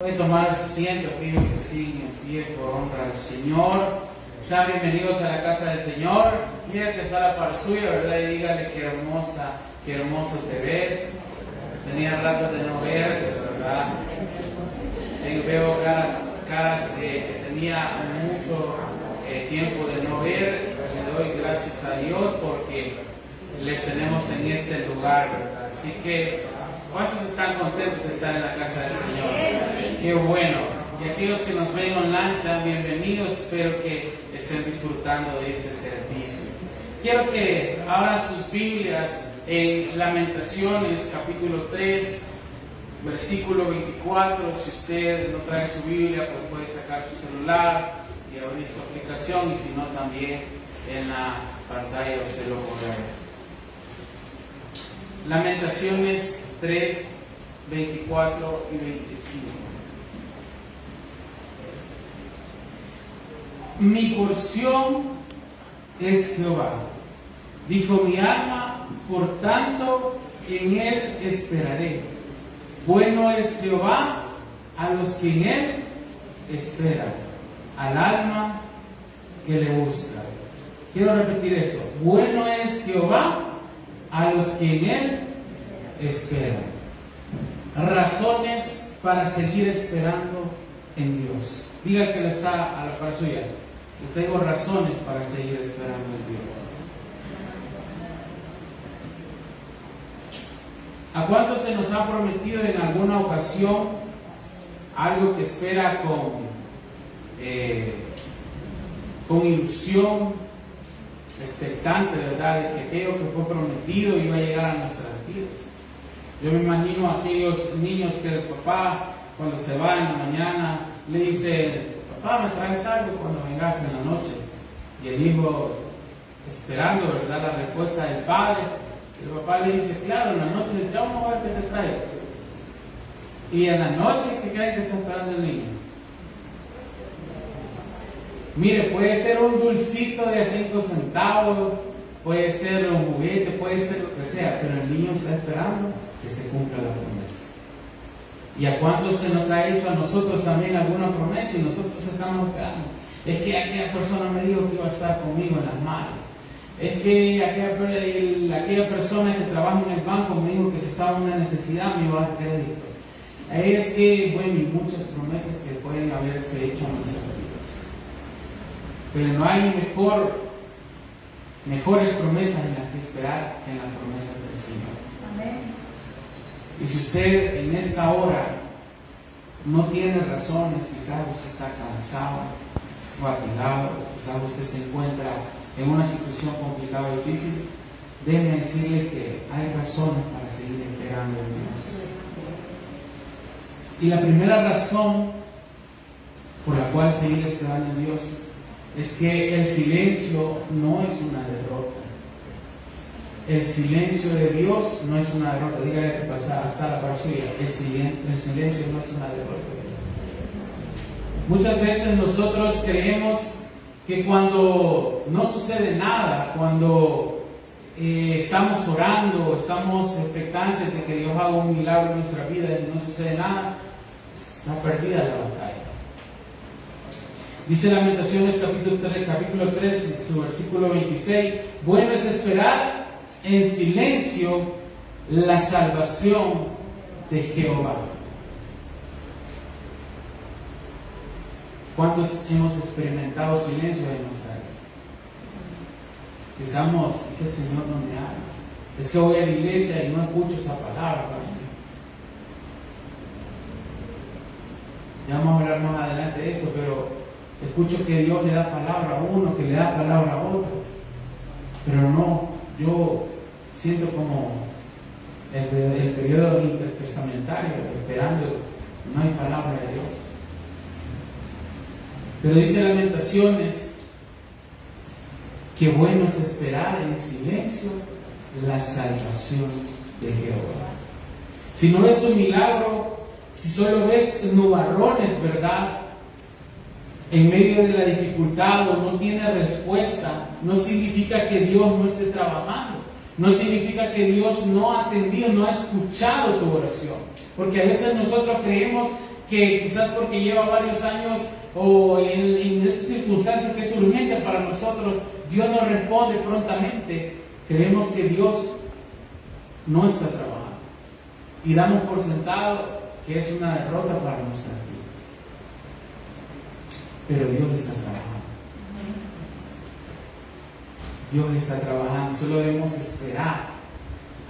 Pueden tomar asiento aquellos que siguen en pie por honra al Señor. Sean bienvenidos a la casa del Señor. Mira que está la par suya, ¿verdad? Y dígale qué hermosa, qué hermoso te ves. Tenía rato de no ver, ¿verdad? Veo caras que tenía mucho tiempo de no ver. Le doy gracias a Dios porque les tenemos en este lugar, ¿verdad? Así que, ¿cuántos están contentos de estar en la casa del Señor? ¡Qué bueno! Y aquellos que nos ven online, sean bienvenidos. Espero que estén disfrutando de este servicio. Quiero que abran sus Biblias en Lamentaciones, capítulo 3, versículo 24. Si usted no trae su Biblia, pues puede sacar su celular y abrir su aplicación, y si no, también en la pantalla usted lo podrá ver. Lamentaciones 3, 24 y 25. Mi porción es Jehová, dijo mi alma, por tanto en él esperaré. Bueno es Jehová a los que en él esperan, al alma que le busca. Quiero repetir eso. Bueno es Jehová a los que en él esperan. Razones para seguir esperando en Dios. Diga que le está a la par suya. Yo tengo razones para seguir esperando en Dios. ¿A cuántos se nos ha prometido en alguna ocasión algo que espera con ilusión, expectante, ¿verdad?, de que aquello que fue prometido iba a llegar a nuestras vidas? Yo me imagino a aquellos niños que el papá, cuando se va en la mañana, le dice: papá, ¿me traes algo cuando vengas en la noche? Y el hijo, esperando, ¿verdad?, la respuesta del padre, el papá le dice: claro, en la noche ya vamos a ver qué te traigo. Y en la noche, ¿qué creen que está esperando el niño? Mire, puede ser un dulcito de 5 centavos, puede ser un juguete, puede ser lo que sea, pero el niño está esperando que se cumpla la promesa. ¿Y a cuántos se nos ha hecho a nosotros también alguna promesa y nosotros estamos esperando? Es que aquella persona me dijo que iba a estar conmigo en las manos. Es que aquella persona que trabaja en el banco me dijo que si estaba en una necesidad me iba a dar crédito. Es que, bueno, y muchas promesas que pueden haberse hecho a nuestras vidas. Pero no hay mejores promesas en las que esperar que en las promesas del Señor. Amén. Y si usted en esta hora no tiene razones, quizás usted está cansado, está fatigado, quizás usted se encuentra en una situación complicada y difícil, déjeme decirle que hay razones para seguir esperando en Dios. Y la primera razón por la cual seguir esperando en Dios es que el silencio no es una derrota. El silencio de Dios no es una derrota. Dígale que pasa hasta la par suya. El silencio no es una derrota. Muchas veces nosotros creemos que cuando no sucede nada, cuando estamos orando, estamos expectantes de que Dios haga un milagro en nuestra vida y no sucede nada, está perdida la batalla. Dice Lamentaciones capítulo 3, su versículo 26: bueno es esperar en silencio la salvación de Jehová. ¿Cuántos hemos experimentado silencio en nuestra vida? Pensamos: es que el Señor no me habla, es que voy a la iglesia y no escucho esa palabra. Ya vamos a hablar más adelante de eso, pero escucho que Dios le da palabra a uno, que le da palabra a otro, pero no, yo siento como el periodo intertestamentario, esperando, no hay palabra de Dios. Pero dice Lamentaciones que bueno es esperar en silencio la salvación de Jehová. Si no ves un milagro, si solo ves nubarrones, ¿verdad?, en medio de la dificultad, o no tiene respuesta, no significa que Dios no esté trabajando. No significa que Dios no ha atendido, no ha escuchado tu oración. Porque a veces nosotros creemos que quizás porque lleva varios años o en esas circunstancias que es urgente para nosotros, Dios nos responde prontamente. Creemos que Dios no está trabajando y damos por sentado que es una derrota para nuestras vidas. Pero Dios está trabajando. Dios está trabajando, solo debemos esperar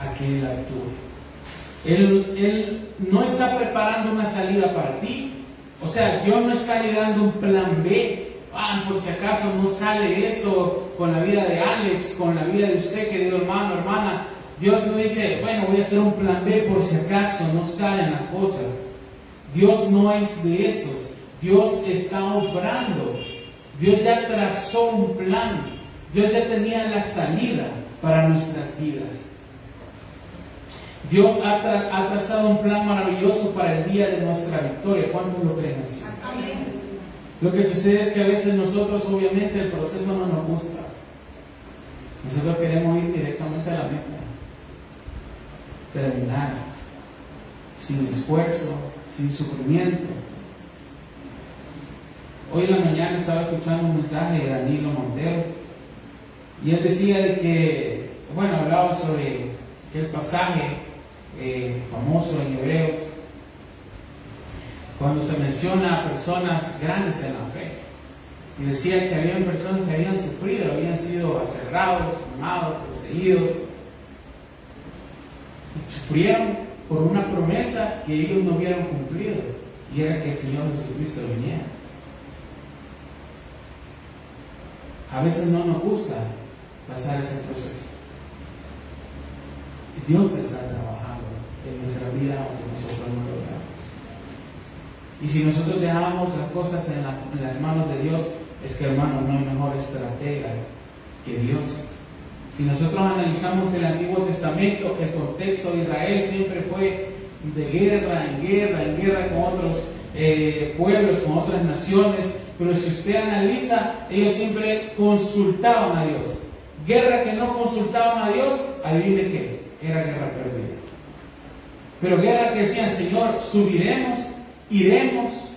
a que Él actúe. Él no está preparando una salida para ti. O sea, Dios no está le dando un plan B. Por si acaso no sale esto con la vida de Alex, con la vida de usted, querido hermano, hermana. Dios no dice, bueno, voy a hacer un plan B por si acaso no salen las cosas. Dios no es de esos. Dios está obrando. Dios ya trazó un plan. Dios ya tenía la salida para nuestras vidas. Dios ha trazado un plan maravilloso para el día de nuestra victoria. ¿Cuántos lo creen así? Amén. Lo que sucede es que a veces nosotros, obviamente, el proceso no nos gusta. Nosotros queremos ir directamente a la meta. Terminar. Sin esfuerzo, sin sufrimiento. Hoy en la mañana estaba escuchando un mensaje de Danilo Montero. Y él decía de que, bueno, hablaba sobre el pasaje famoso en Hebreos, cuando se menciona a personas grandes en la fe. Y decía que habían personas que habían sufrido, habían sido aserrados, quemados, perseguidos. Y sufrieron por una promesa que ellos no hubieran cumplido. Y era que el Señor Jesucristo viniera. A veces no nos gusta pasar ese proceso. Dios está trabajando en nuestra vida aunque nosotros no lo veamos. Y si nosotros dejamos las cosas en las manos de Dios, es que, hermano, no hay mejor estratega que Dios. Si nosotros analizamos el Antiguo Testamento, el contexto de Israel siempre fue de guerra en guerra con otros pueblos, con otras naciones. Pero si usted analiza, ellos siempre consultaban a Dios. Guerra que no consultaban a Dios, adivine qué, era guerra perdida. Pero guerra que decían, Señor, subiremos, iremos,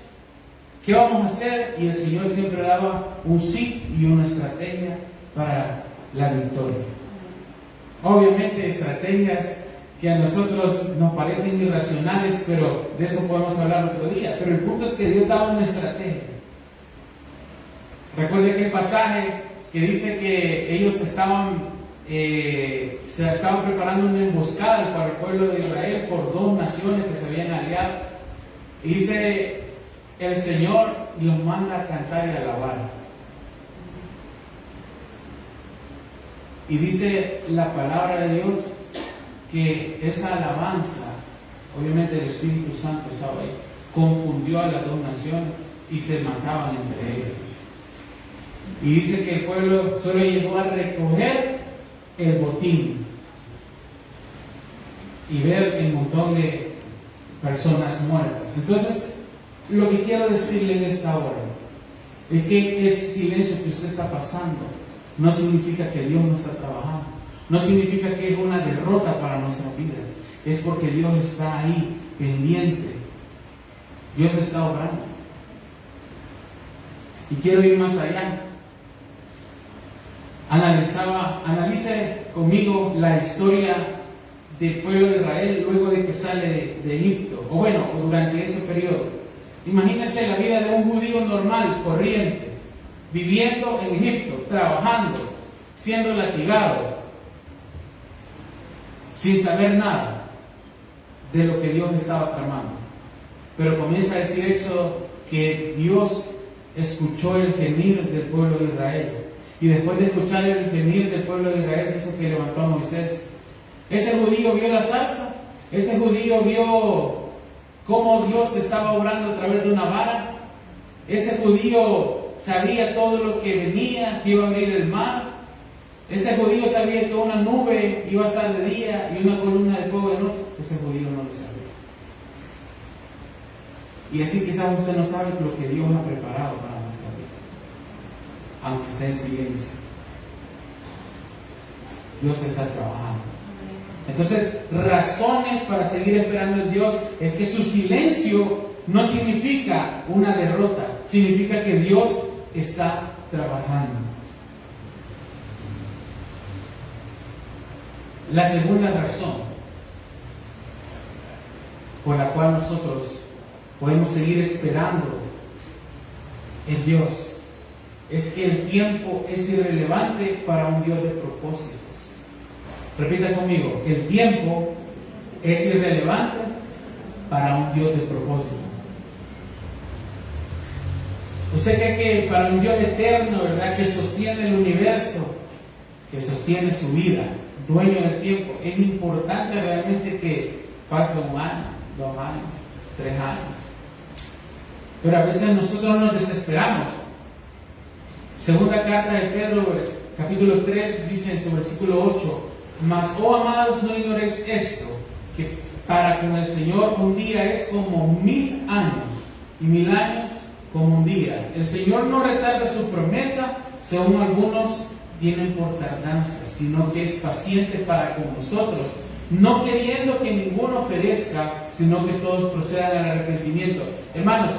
¿qué vamos a hacer? Y el Señor siempre daba un sí y una estrategia para la victoria. Obviamente estrategias que a nosotros nos parecen irracionales, pero de eso podemos hablar otro día. Pero el punto es que Dios daba una estrategia. Recuerde aquel pasaje que dice que ellos se estaban preparando una emboscada para el pueblo de Israel por dos naciones que se habían aliado. Y dice el Señor y los manda a cantar y a alabar. Y dice la palabra de Dios que esa alabanza, obviamente el Espíritu Santo estaba ahí, confundió a las dos naciones y se mataban entre ellos. Y dice que el pueblo solo llegó a recoger el botín y ver el montón de personas muertas. Entonces, lo que quiero decirle en esta hora es que ese silencio que usted está pasando no significa que Dios no está trabajando, no significa que es una derrota para nuestras vidas, es porque Dios está ahí, pendiente. Dios está obrando. Y quiero ir más allá. Analice conmigo la historia del pueblo de Israel luego de que sale de Egipto, o bueno, durante ese periodo. Imagínense la vida de un judío normal, corriente, viviendo en Egipto, trabajando, siendo latigado, sin saber nada de lo que Dios estaba tramando. Pero comienza a decir Éxodo que Dios escuchó el gemir del pueblo de Israel. Y después de escuchar el gemir del pueblo de Israel, dice que levantó a Moisés. Ese judío vio la zarza, ese judío vio cómo Dios estaba obrando a través de una vara. Ese judío sabía todo lo que venía, que iba a abrir el mar. Ese judío sabía que una nube iba a estar de día y una columna de fuego de noche. Ese judío no lo sabía. Y así quizás usted no sabe lo que Dios ha preparado para nuestra vida, aunque esté en silencio. Dios está trabajando. Entonces, razones para seguir esperando en Dios es que su silencio no significa una derrota, significa que Dios está trabajando. La segunda razón por la cual nosotros podemos seguir esperando en Dios es que el tiempo es irrelevante para un Dios de propósitos. Repita conmigo, el tiempo es irrelevante para un Dios de propósito. Usted cree que para un Dios eterno, ¿verdad?, que sostiene el universo, que sostiene su vida, dueño del tiempo, es importante realmente que pase 1 año, 2 años, 3 años. Pero a veces nosotros nos desesperamos. Segunda carta de Pedro, capítulo 3, dice en su versículo 8: mas, oh amados, no ignoréis esto, que para con el Señor un día es como 1000 años, y 1000 años como un día. El Señor no retarda su promesa, según algunos tienen por tardanza, sino que es paciente para con nosotros, no queriendo que ninguno perezca, sino que todos procedan al arrepentimiento. Hermanos,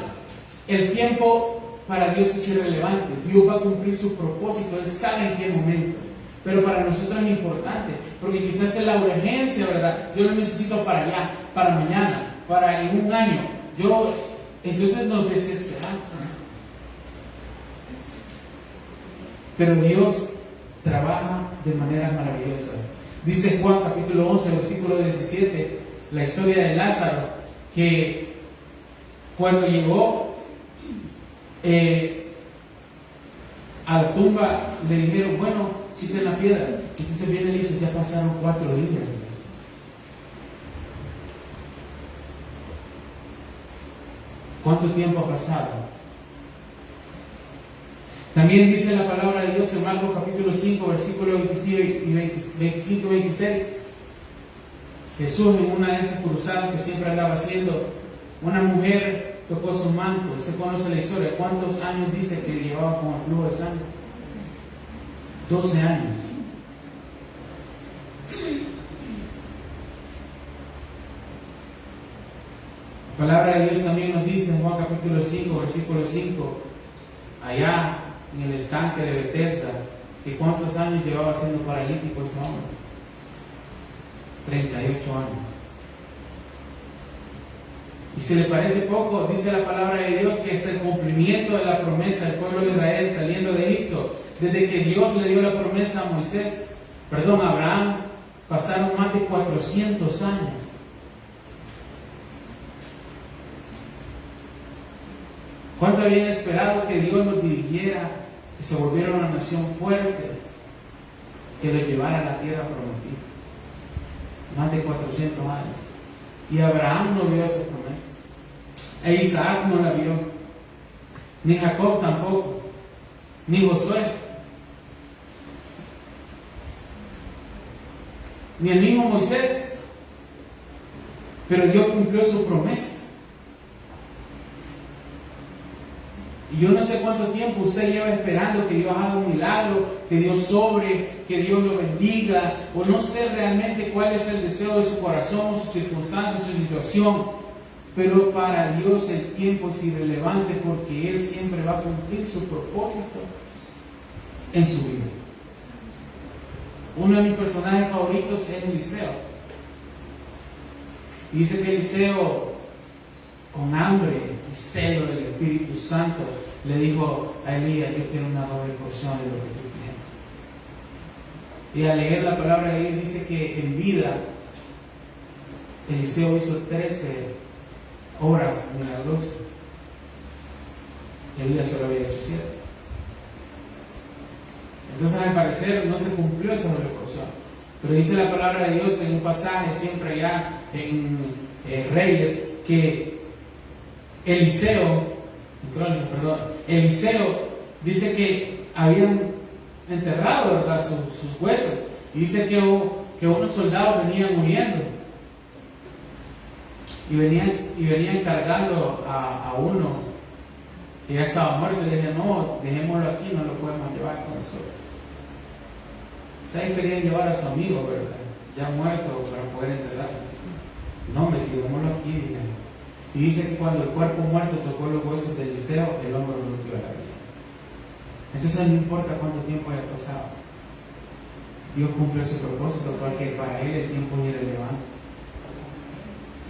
el tiempo para Dios es irrelevante. Dios va a cumplir su propósito, Él sabe en qué momento. Pero para nosotros es importante, porque quizás es la urgencia, ¿verdad? Yo lo necesito para allá, para mañana, para en 1 año. Entonces nos desesperamos. Pero Dios trabaja de manera maravillosa. Dice Juan capítulo 11, versículo 17, la historia de Lázaro, que cuando llegó a la tumba le dijeron, bueno, quiten la piedra. Entonces viene y dice, ya pasaron 4 días. ¿Cuánto tiempo ha pasado? También dice la palabra de Dios en Marcos capítulo 5, versículos 25 y 26. Jesús, en una de esas cruzadas que siempre andaba haciendo, una mujer tocó su manto. Usted conoce la historia. ¿Cuántos años dice que llevaba con el flujo de sangre? 12 años. La palabra de Dios también nos dice en Juan capítulo 5, versículo 5, allá en el estanque de Bethesda, que cuántos años llevaba siendo paralítico ese hombre. 38 años. Y si le parece poco, dice la palabra de Dios que hasta el cumplimiento de la promesa del pueblo de Israel saliendo de Egipto, desde que Dios le dio la promesa a Abraham, pasaron más de 400 años. ¿Cuánto habían esperado que Dios los dirigiera, que se volviera una nación fuerte, que los llevara a la tierra prometida? Más de 400 años. Y Abraham no vio esa promesa. E Isaac no la vio. Ni Jacob tampoco. Ni Josué. Ni el mismo Moisés. Pero Dios cumplió su promesa. Y yo no sé cuánto tiempo usted lleva esperando que Dios haga un milagro, que Dios sobre, que Dios lo bendiga, o no sé realmente cuál es el deseo de su corazón, su circunstancia, su situación. Pero para Dios el tiempo es irrelevante, porque Él siempre va a cumplir su propósito en su vida. Uno de mis personajes favoritos es Eliseo. Y dice que Eliseo, con hambre y celo del Espíritu Santo, le dijo a Elías, yo quiero una doble porción de lo que tú tienes. Y al leer la palabra de Dios dice que en vida Eliseo hizo 13 obras milagrosas. Elías solo había hecho 7. Entonces, al parecer no se cumplió esa doble porción. Pero dice la palabra de Dios en un pasaje siempre allá en Reyes, que Eliseo dice que habían enterrado, ¿verdad?, sus huesos. Y dice que unos soldados venían huyendo y venían cargando a uno que ya estaba muerto. Y le dije, no, dejémoslo aquí, no lo podemos llevar con nosotros. ¿Saben? Querían llevar a su amigo, ¿verdad?, ya muerto, para poder enterrarlo. No, me llevémoslo aquí, dije. Y dice que cuando el cuerpo muerto tocó los huesos de Eliseo, el hombre volvió a la vida. Entonces no importa cuánto tiempo haya pasado, Dios cumple su propósito, porque para Él el tiempo es irrelevante.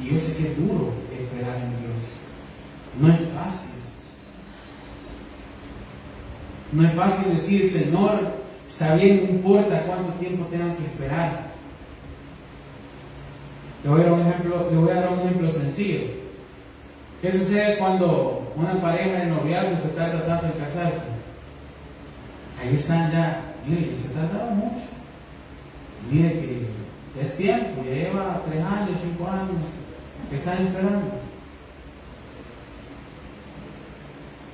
Y yo sé que es duro esperar en Dios. No es fácil. No es fácil decir, Señor, está bien, no importa cuánto tiempo tengan que esperar. Le voy a dar un ejemplo sencillo. ¿Qué sucede cuando una pareja de noviazgo se tarda tanto en casarse? Ahí están ya, mire, se tardaron mucho. Mire que ya es tiempo, ya lleva 3 años, 5 años, que están esperando.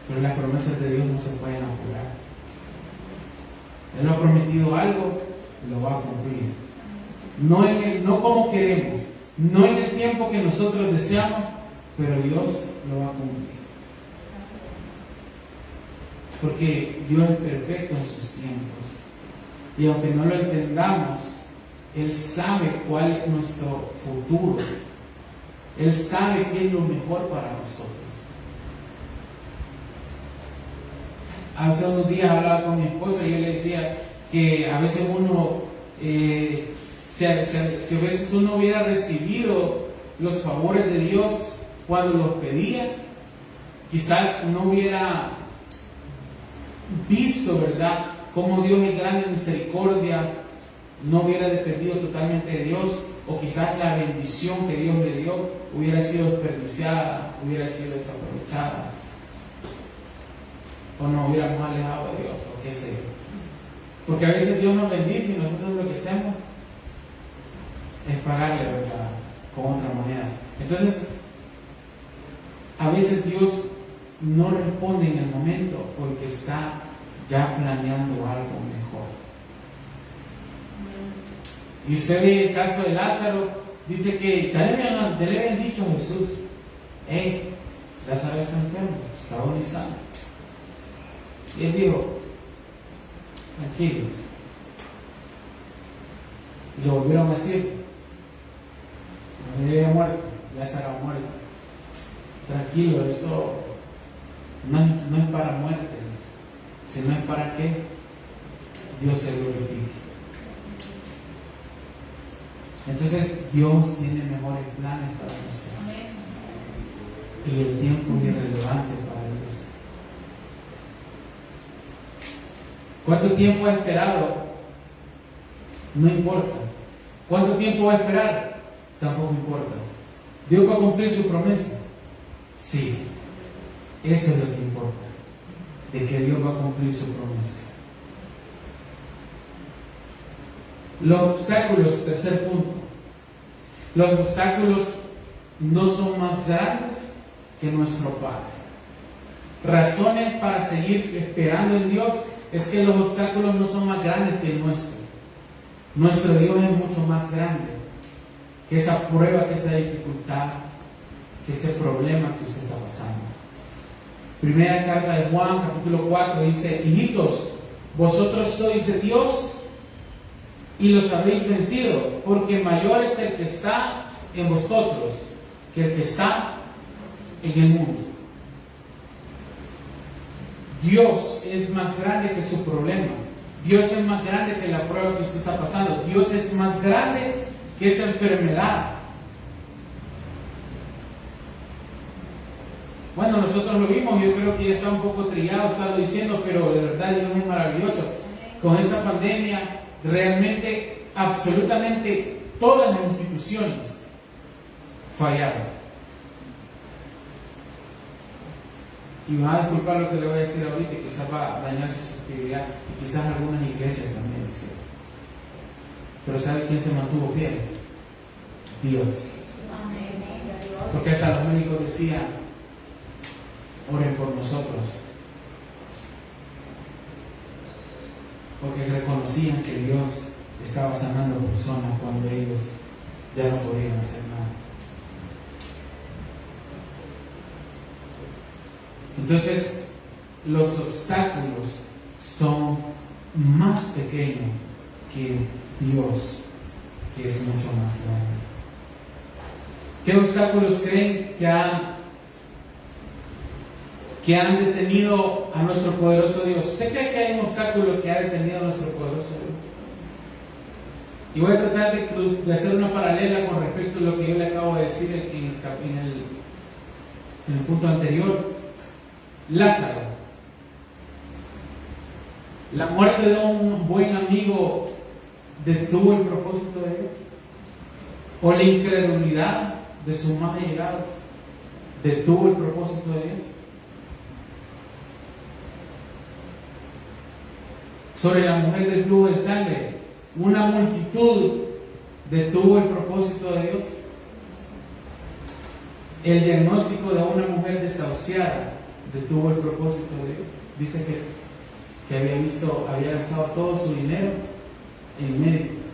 Pero las promesas de Dios no se pueden apurar. Él ha prometido algo, lo va a cumplir. No como queremos, no en el tiempo que nosotros deseamos, pero Dios lo va a cumplir. Porque Dios es perfecto en sus tiempos. Y aunque no lo entendamos, Él sabe cuál es nuestro futuro. Él sabe qué es lo mejor para nosotros. Hace unos días hablaba con mi esposa y yo le decía que a veces si a veces uno hubiera recibido los favores de Dios cuando los pedía, quizás no hubiera visto, ¿verdad?, cómo Dios es grande en misericordia, no hubiera dependido totalmente de Dios, o quizás la bendición que Dios le dio hubiera sido desperdiciada, hubiera sido desaprovechada, o nos hubiéramos alejado de Dios, o qué sé yo. Porque a veces Dios nos bendice y nosotros lo que hacemos es pagarle, ¿verdad?, con otra moneda. Entonces, a veces Dios no responde en el momento porque está ya planeando algo mejor. Y usted ve el caso de Lázaro, dice que ya le habían dicho a Jesús, Lázaro está enfermo, está agonizando. Y él dijo, tranquilos. Y le volvieron a decir, no había muerto, Lázaro ha muerto. Tranquilo, eso no es para muerte, sino es para que Dios se glorifique. Entonces Dios tiene mejores planes para nosotros. Y el tiempo es irrelevante para Dios. ¿Cuánto tiempo ha esperado? No importa. ¿Cuánto tiempo va a esperar? Tampoco importa. ¿Dios va a cumplir su promesa? Sí. Eso es lo que importa. De que Dios va a cumplir su promesa. Los obstáculos, tercer punto. Los obstáculos no son más grandes que nuestro Padre. Razones para seguir esperando en Dios es que los obstáculos no son más grandes que el nuestro. Nuestro Dios es mucho más grande que esa prueba, que esa dificultad, que ese problema que usted está pasando. Primera carta de Juan, capítulo 4, dice: hijitos, vosotros sois de Dios y los habéis vencido, porque mayor es el que está en vosotros que el que está en el mundo. Dios es más grande que su problema. Dios es más grande que la prueba que usted está pasando. Dios es más grande que esa enfermedad. Bueno, nosotros lo vimos, yo creo que ya está un poco trillado estarlo diciendo, pero de verdad Dios es maravilloso. Con esta pandemia, realmente, absolutamente todas las instituciones fallaron. Y me va a disculpar lo que le voy a decir ahorita, quizás va a dañar su susceptibilidad, y quizás algunas iglesias también, ¿sí? Pero ¿sabe quién se mantuvo fiel? Dios. Porque hasta los médicos decían: oren por nosotros, porque se reconocían que Dios estaba sanando a personas cuando ellos ya no podían hacer nada. Entonces, los obstáculos son más pequeños que Dios, que es mucho más grande. ¿Qué obstáculos creen que han que han detenido a nuestro poderoso Dios? ¿Usted cree que hay un obstáculo que ha detenido a nuestro poderoso Dios? Y voy a tratar de hacer una paralela con respecto a lo que yo le acabo de decir en el punto anterior. Lázaro. La muerte de un buen amigo detuvo el propósito de Dios. O la incredulidad de sus más allegados detuvo el propósito de Dios. Sobre la mujer del flujo de sangre, una multitud detuvo el propósito de Dios. El diagnóstico de una mujer desahuciada detuvo el propósito de Dios. Dice que había gastado todo su dinero en médicos,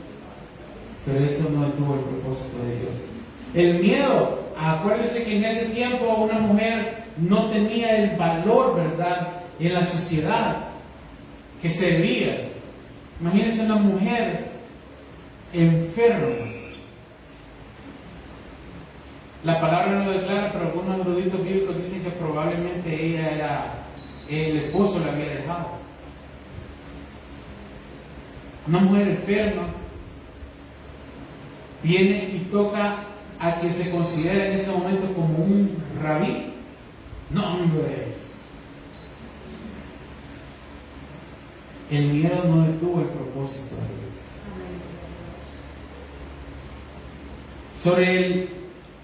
pero eso no detuvo el propósito de Dios. El miedo, acuérdense que en ese tiempo una mujer no tenía el valor, ¿verdad?, en la sociedad que servía. Imagínense una mujer enferma. La palabra no lo declara, pero algunos eruditos bíblicos dicen que probablemente ella era, el esposo la había dejado. Una mujer enferma viene y toca a quien se considera en ese momento como un rabí. No, hombre. El miedo no detuvo el propósito de Dios. Sobre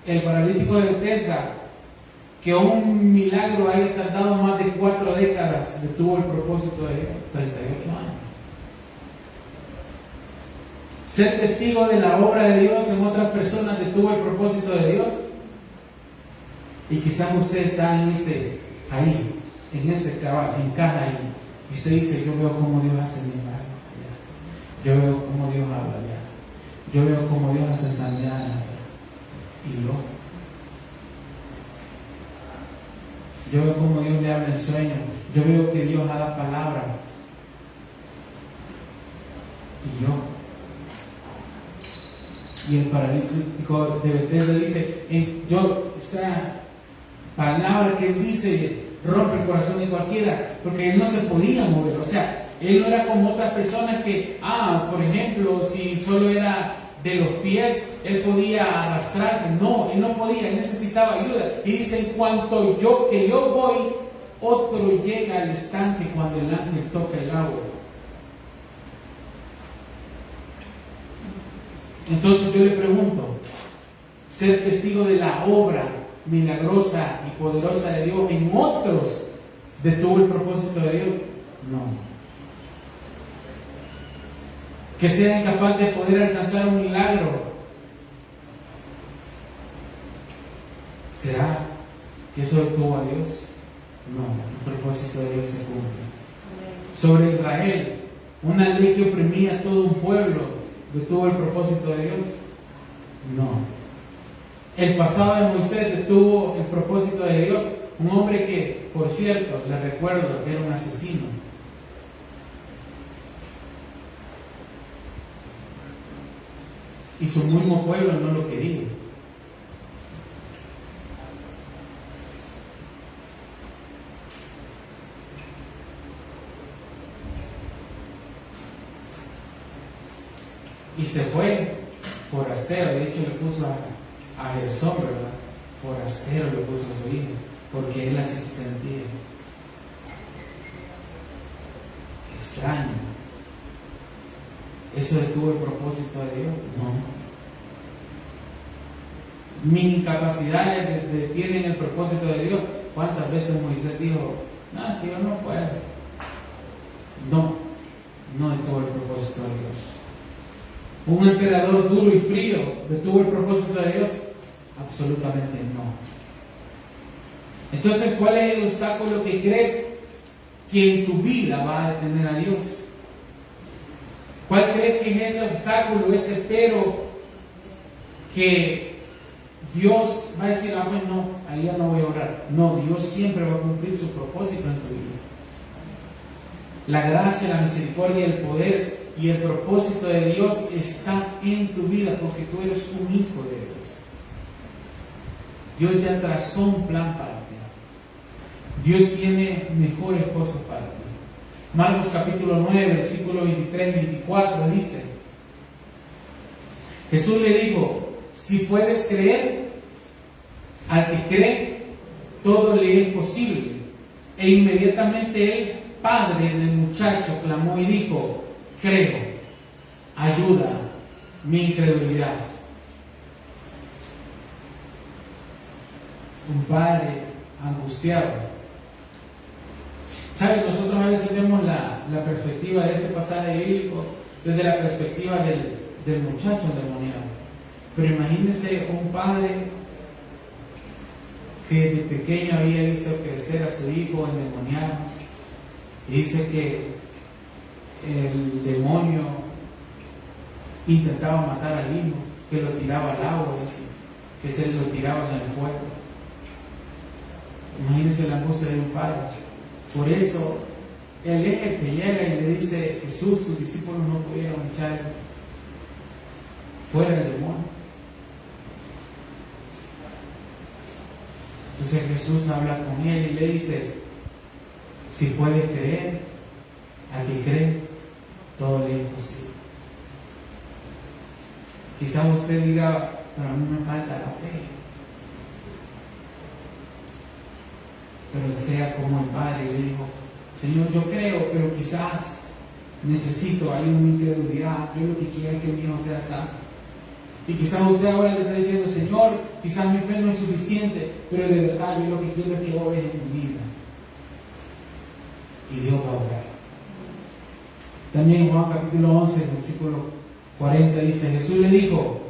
el paralítico de Bethesda, que un milagro haya tardado más de 4 décadas, detuvo el propósito de Dios, 38 años. Ser testigo de la obra de Dios en otras personas detuvo el propósito de Dios. Y quizás usted está en ese cabal, encaja ahí. Y usted dice, yo veo cómo Dios hace milagros allá. Yo veo cómo Dios habla allá. Yo veo cómo Dios hace sanidad allá. Y yo veo cómo Dios le habla en sueño. Yo veo que Dios da palabra. Y el paralítico de Bethesda dice, esa palabra que él dice rompe el corazón de cualquiera, porque él no se podía mover. O sea, él no era como otras personas que, por ejemplo, si solo era de los pies, él podía arrastrarse. No, él no podía, él necesitaba ayuda. Y dice, en cuanto yo voy, otro llega al estanque cuando el ángel toca el agua. Entonces yo le pregunto, ser testigo de la obra milagrosa y poderosa de Dios en otros detuvo el propósito de Dios? No. Que sea incapaz de poder alcanzar un milagro, ¿será que eso detuvo a Dios? No, el propósito de Dios se cumple. Sobre Israel, una ley que oprimía a todo un pueblo, ¿detuvo el propósito de Dios? No. El pasado de Moisés detuvo el propósito de Dios. Un hombre que, por cierto, le recuerdo, era un asesino. Y su mismo pueblo no lo quería. Y se fue forastero. De hecho, le puso a Gersón, ¿verdad? Forastero le puso a su hijo, porque él así se sentía. Extraño. ¿Eso detuvo el propósito de Dios? No. Mis incapacidades detienen el propósito de Dios. ¿Cuántas veces Moisés dijo, no, es que yo no puedo? No detuvo el propósito de Dios. ¿Un emperador duro y frío detuvo el propósito de Dios? Absolutamente no. Entonces, ¿cuál es el obstáculo que crees que en tu vida va a detener a Dios? ¿Cuál crees que es ese obstáculo, ese pero que Dios va a decir, no, ahí ya no voy a orar? No, Dios siempre va a cumplir su propósito en tu vida. La gracia, la misericordia, el poder y el propósito de Dios está en tu vida porque tú eres un hijo de Dios. Dios ya trazó un plan para ti. Dios tiene mejores cosas para ti. Marcos capítulo 9, versículo 23 y 24 dice: Jesús le dijo: si puedes creer, al que cree, todo le es posible. E inmediatamente el padre del muchacho clamó y dijo: creo, ayuda mi incredulidad. Un padre angustiado. ¿Sabe? Nosotros a veces vemos la perspectiva de este pasaje bíblico desde la perspectiva del muchacho endemoniado. Pero imagínense un padre que de pequeño había visto crecer a su hijo endemoniado. Y dice que el demonio intentaba matar al hijo, que lo tiraba al agua, dice, que se lo tiraba en el fuego. Imagínense la angustia de un padre. Por eso, él es el que llega y le dice: Jesús, tus discípulos no pudieron echar fuera el demonio. Entonces Jesús habla con él y le dice: si puedes creer, al que cree, todo le es posible. Quizás usted diga: pero a mí me falta la fe. Pero sea como el padre, le dijo: Señor, yo creo, pero quizás necesito, hay una incredulidad. Yo lo que quiero es que mi hijo sea sano. Y quizás usted ahora le está diciendo: Señor, quizás mi fe no es suficiente, pero de verdad yo lo que quiero es que obres en mi vida. Y Dios va a obrar. También en Juan capítulo 11, versículo 40 dice: Jesús le dijo: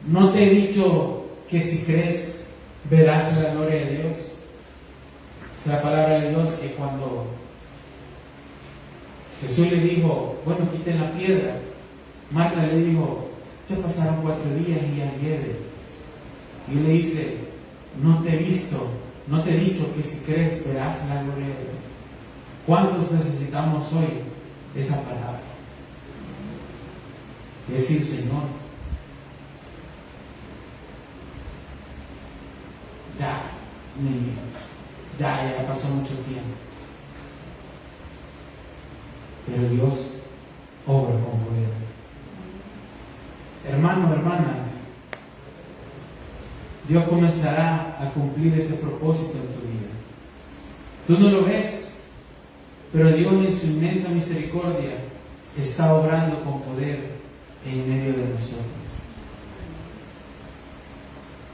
¿no te he dicho que si crees verás la gloria de Dios? Es la palabra de Dios que cuando Jesús le dijo: bueno, quiten la piedra, Marta le dijo: ya pasaron 4 días y ya hiede. Y él le dice: no te he visto, no te he dicho que si crees verás la gloria de Dios. ¿Cuántos necesitamos hoy esa palabra? Y decir: Señor, ya pasó mucho tiempo, pero Dios obra con poder. Hermano, hermana, Dios comenzará a cumplir ese propósito en tu vida. Tú no lo ves, pero Dios en su inmensa misericordia está obrando con poder en medio de nosotros.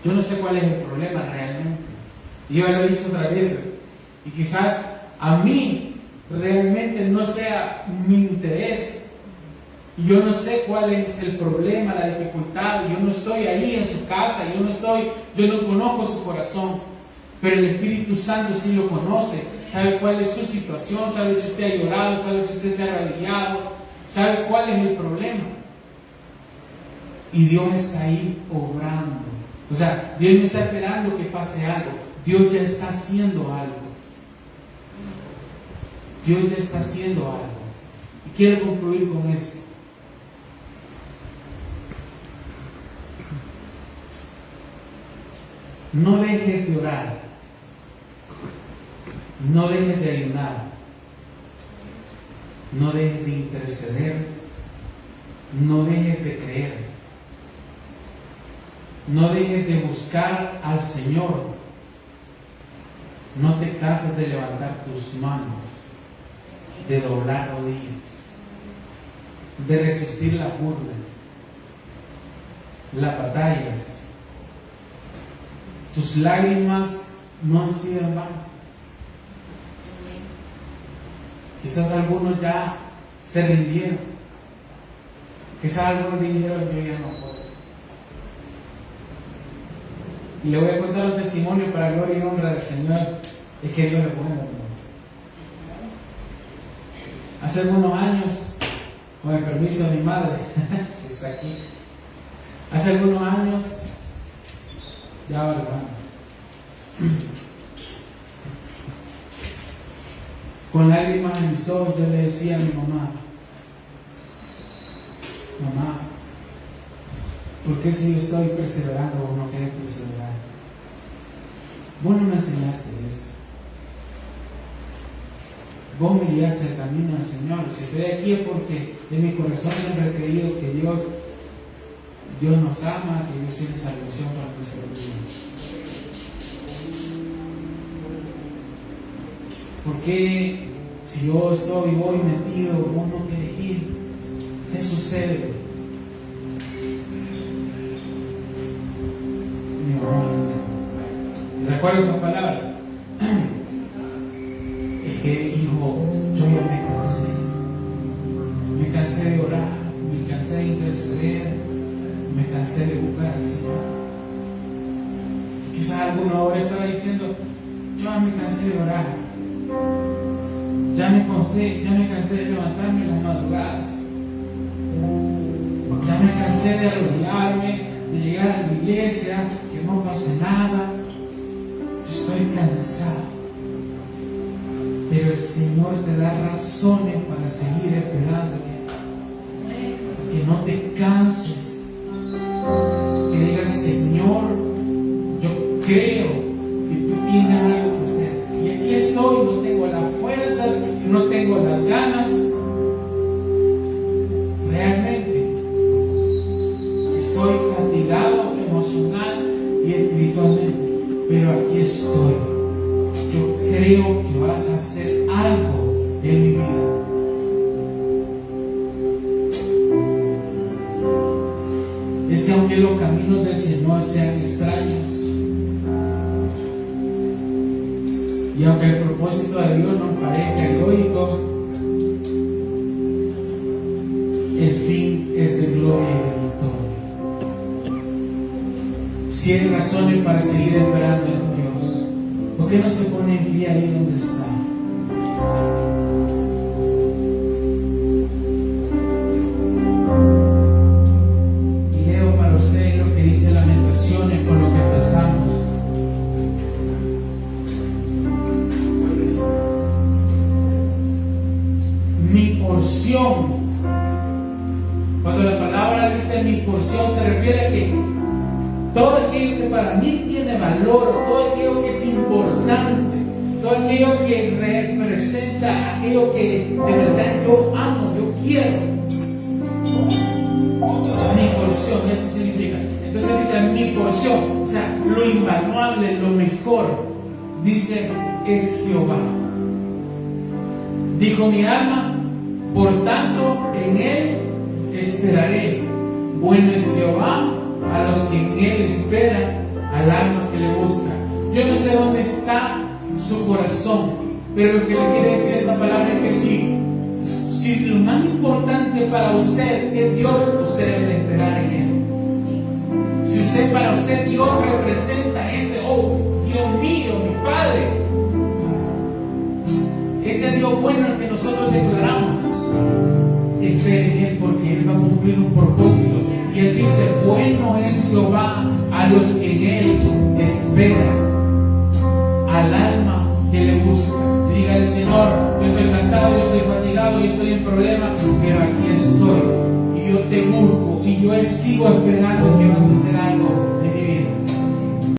Yo no sé cuál es el problema realmente. Yo ya lo he dicho otra vez. Y quizás a mí realmente no sea mi interés. Y yo no sé cuál es el problema, la dificultad. Yo no estoy ahí en su casa. Yo no conozco su corazón. Pero el Espíritu Santo sí lo conoce. Sabe cuál es su situación. Sabe si usted ha llorado. Sabe si usted se ha arrodillado. Sabe cuál es el problema. Y Dios está ahí obrando. O sea, Dios no está esperando que pase algo. Dios ya está haciendo algo. Dios ya está haciendo algo. Y quiero concluir con esto. No dejes de orar. No dejes de ayunar. No dejes de interceder. No dejes de creer. No dejes de buscar al Señor. No te canses de levantar tus manos, de doblar rodillas, de resistir las burlas, las batallas. Tus lágrimas no han sido en vano. Quizás algunos ya se rindieron. Quizás algunos dijeron: yo ya no puedo. Y le voy a contar un testimonio para gloria y honra del Señor. Es que Dios es bueno. Hace algunos años, con el permiso de mi madre, que está aquí, hace algunos años, ya va, hermano, con lágrimas en mis ojos, yo le decía a mi mamá: mamá, ¿por qué si yo estoy perseverando vos no querés perseverar? Vos no me enseñaste eso. cómo guiarse el camino del Señor. Si estoy aquí es porque en mi corazón siempre he creído que Dios nos ama, que Dios tiene salvación para nuestra vida. ¿Por qué si yo estoy hoy metido, vos no querés ir? ¿Qué sucede? Mi mamá me dice, y recuerdo esa palabra, es que hijo, yo ya me cansé de orar, me cansé de interceder, me cansé de buscar al Señor. Quizás alguno ahora estaba diciendo, yo ya me cansé de orar, ya me cansé de levantarme en las madrugadas, ya me cansé de arrodillarme, de llegar a la iglesia, que no pase nada. Yo estoy cansado, pero el Señor te da razones para seguir esperando, que no te canses, que digas, Señor, yo creo que tú tienes algo que hacer, y aquí estoy, no tengo las fuerzas y no tengo las ganas, realmente estoy fatigado emocional y espiritualmente, pero aquí estoy. Yo creo que vas a hacer algo en mi vida. Es que aunque los caminos del Señor sean extraños, y aunque el propósito de Dios nos parezca ilógico, el fin es de gloria y de victoria. Si hay razones para seguir esperando en Dios, ¿por qué no se pone en pie ahí donde está? Y leo para ustedes lo que dice Lamentaciones con lo que empezamos. Mi porción. Cuando la palabra dice mi porción, se refiere a que todo aquello que para mí tiene valor, todo aquello que es importante, todo aquello que representa aquello que de verdad yo amo, yo quiero, mi porción, eso significa. Entonces dice mi porción, o sea, lo invaluable, lo mejor, dice, es Jehová. Dijo mi alma, por tanto en él esperaré. Bueno es Jehová a los que en él esperan, al alma que le busca. Yo no sé dónde está su corazón, pero lo que le quiere decir esta palabra es que si lo más importante para usted es Dios, usted debe de esperar en él. Si para usted Dios representa ese, oh Dios mío, mi Padre, ese Dios bueno en que nosotros declaramos, espere en él, porque él va a cumplir un propósito. Y él dice, bueno es Jehová a los que en él esperan, al alma que le busca. Y dígale, Señor, yo estoy cansado, yo estoy fatigado, yo estoy en problemas, pero aquí estoy, y yo te busco, y yo sigo esperando que vas a hacer algo en mi vida.